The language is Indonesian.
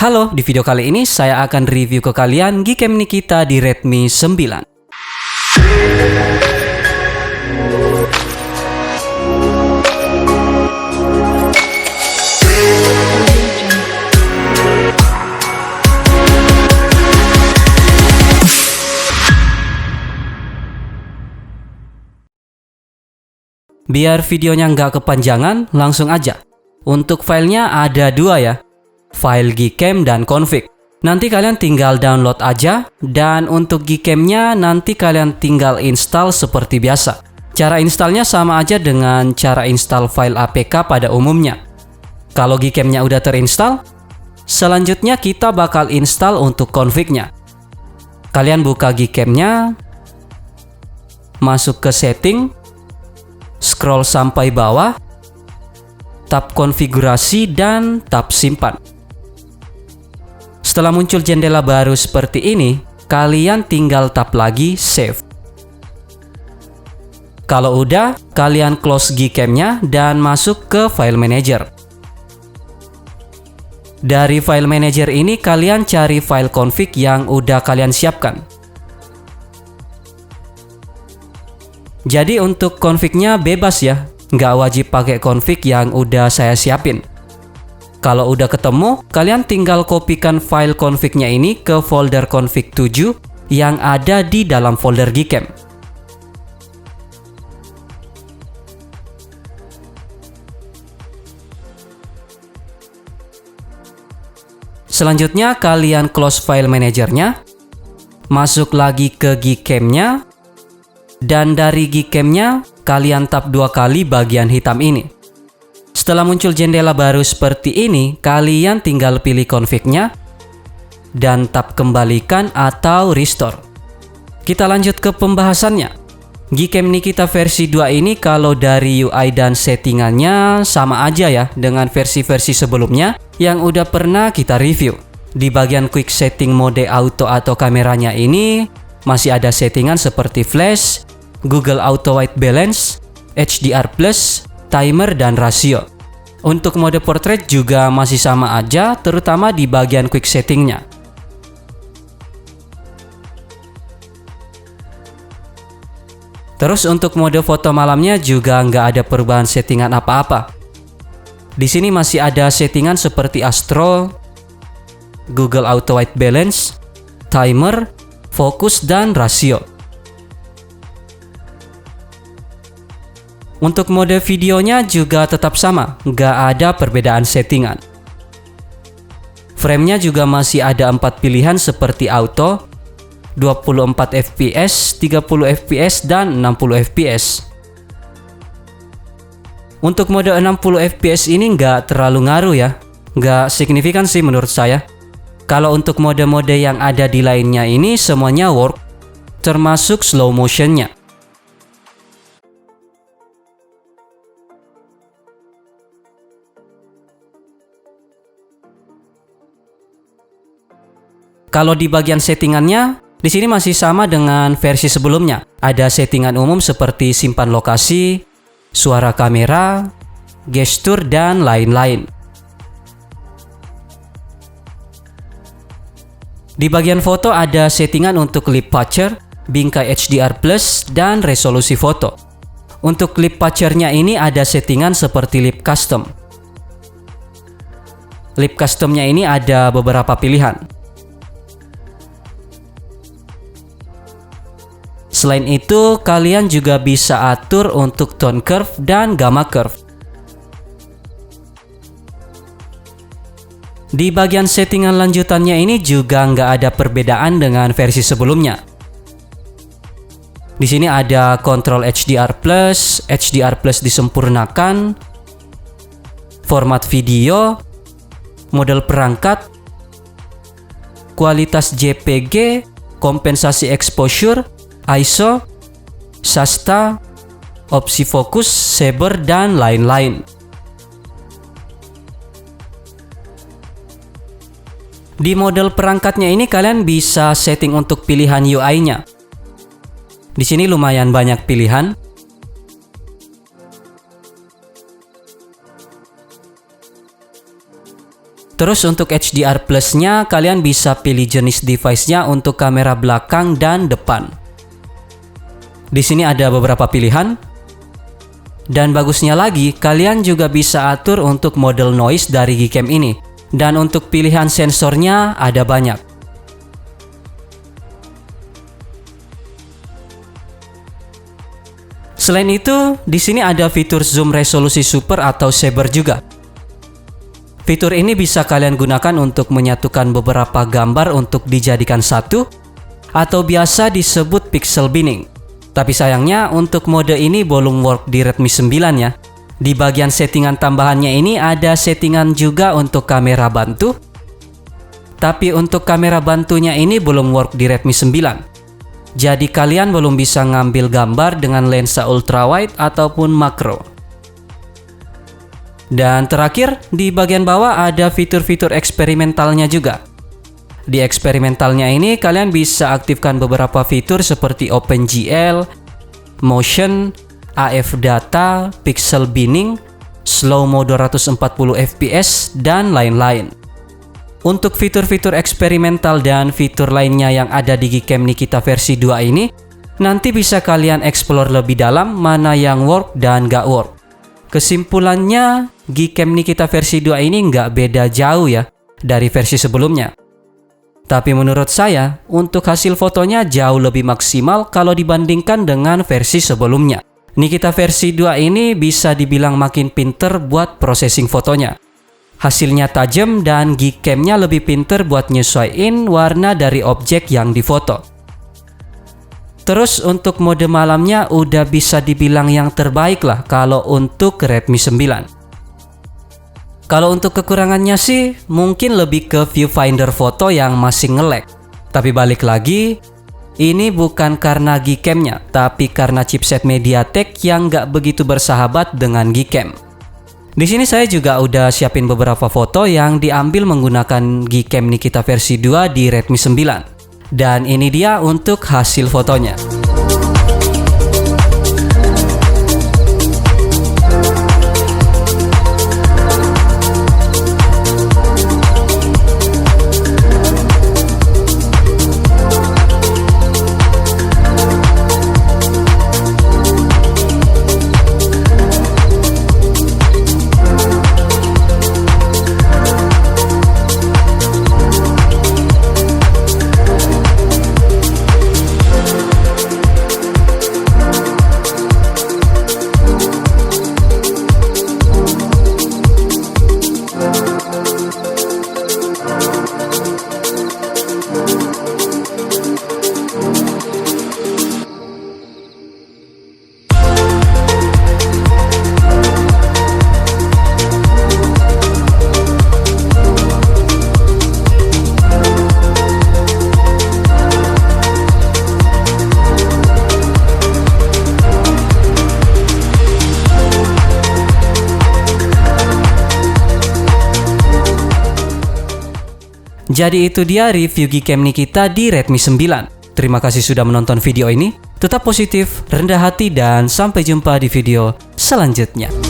Halo, di video kali ini saya akan review ke kalian Gcam Nikita di Redmi 9. Biar videonya nggak kepanjangan, langsung aja. Untuk filenya ada dua ya, file Gcam dan config. Nanti kalian tinggal download aja, dan untuk Gcam-nya nanti kalian tinggal install seperti biasa. Cara installnya sama aja dengan cara install file APK pada umumnya. Kalau Gcam-nya udah terinstall, selanjutnya kita bakal install untuk config-nya. Kalian buka Gcam-nya, masuk ke setting, scroll sampai bawah, tab konfigurasi dan tab simpan. Setelah muncul jendela baru seperti ini, kalian tinggal tap lagi save. Kalau udah, kalian close Gcam-nya dan masuk ke file manager. Dari file manager ini kalian cari file config yang udah kalian siapkan. Jadi untuk config-nya bebas ya, nggak wajib pakai config yang udah saya siapin. Kalau udah ketemu, kalian tinggal kopikan file config-nya ini ke folder config 7 yang ada di dalam folder Gcam. Selanjutnya kalian close file manajernya, masuk lagi ke Gcam-nya, dan dari Gcam-nya kalian tap 2 kali bagian hitam ini. Setelah muncul jendela baru seperti ini, kalian tinggal pilih config-nya dan tap kembalikan atau restore. Kita lanjut ke pembahasannya. Gcam Nikita versi 2 ini kalau dari UI dan settingannya sama aja ya dengan versi-versi sebelumnya yang udah pernah kita review. Di bagian quick setting mode auto atau kameranya ini masih ada settingan seperti flash, Google Auto White Balance, HDR+, timer, dan rasio. Untuk mode portrait juga masih sama aja, terutama di bagian quick settingnya. Terus untuk mode foto malamnya juga nggak ada perubahan settingan apa-apa. Di sini masih ada settingan seperti Astro, Google Auto White Balance, timer, fokus, dan rasio. Untuk mode videonya juga tetap sama, nggak ada perbedaan settingan. Frame-nya juga masih ada 4 pilihan seperti auto, 24 fps, 30 fps, dan 60 fps. Untuk mode 60 fps ini nggak terlalu ngaruh ya, nggak signifikan sih menurut saya. Kalau untuk mode-mode yang ada di lainnya ini semuanya work, termasuk slow motion-nya. Kalau di bagian settingannya, di sini masih sama dengan versi sebelumnya. Ada settingan umum seperti simpan lokasi, suara kamera, gestur, dan lain-lain. Di bagian foto ada settingan untuk clip picture, bingkai HDR+, dan resolusi foto. Untuk clip picture-nya ini ada settingan seperti lip custom. Lip custom-nya ini ada beberapa pilihan. Selain itu, kalian juga bisa atur untuk tone curve dan gamma curve. Di bagian settingan lanjutannya ini juga nggak ada perbedaan dengan versi sebelumnya. Di sini ada kontrol HDR+, HDR+ disempurnakan, format video, model perangkat, kualitas JPG, kompensasi exposure, ISO, Shasta, opsi fokus, saber, dan lain-lain. Di model perangkatnya ini kalian bisa setting untuk pilihan UI-nya. Di sini lumayan banyak pilihan. Terus untuk HDR Plus-nya, kalian bisa pilih jenis device-nya untuk kamera belakang dan depan. Di sini ada beberapa pilihan. Dan bagusnya lagi, kalian juga bisa atur untuk model noise dari Gcam ini. Dan untuk pilihan sensornya ada banyak. Selain itu, di sini ada fitur zoom resolusi super atau saber juga. Fitur ini bisa kalian gunakan untuk menyatukan beberapa gambar untuk dijadikan satu, atau biasa disebut pixel binning. Tapi sayangnya untuk mode ini belum work di Redmi 9 ya. Di bagian settingan tambahannya ini ada settingan juga untuk kamera bantu. Tapi untuk kamera bantunya ini belum work di Redmi 9. Jadi kalian belum bisa ngambil gambar dengan lensa ultrawide ataupun makro. Dan terakhir, di bagian bawah ada fitur-fitur eksperimentalnya juga. Di eksperimentalnya ini kalian bisa aktifkan beberapa fitur seperti OpenGL, Motion, AF Data, Pixel Binning, Slow Mo 240 fps, dan lain-lain. Untuk fitur-fitur eksperimental dan fitur lainnya yang ada di Gcam Nikita versi 2 ini, nanti bisa kalian explore lebih dalam mana yang work dan gak work. Kesimpulannya, Gcam Nikita versi 2 ini nggak beda jauh ya dari versi sebelumnya. Tapi menurut saya, untuk hasil fotonya jauh lebih maksimal kalau dibandingkan dengan versi sebelumnya. Nikita versi 2 ini bisa dibilang makin pinter buat processing fotonya. Hasilnya tajam dan Gcam-nya lebih pinter buat nyesuaiin warna dari objek yang difoto. Terus untuk mode malamnya udah bisa dibilang yang terbaik lah kalau untuk Redmi 9. Kalau untuk kekurangannya sih mungkin lebih ke viewfinder foto yang masih nge-lag. Tapi balik lagi, ini bukan karena Gcam-nya, tapi karena chipset MediaTek yang nggak begitu bersahabat dengan Gcam. Di sini saya juga udah siapin beberapa foto yang diambil menggunakan Gcam Nikita versi 2 di Redmi 9. Dan ini dia untuk hasil fotonya. Jadi itu dia review Gcam Nikita di Redmi 9. Terima kasih sudah menonton video ini. Tetap positif, rendah hati, dan sampai jumpa di video selanjutnya.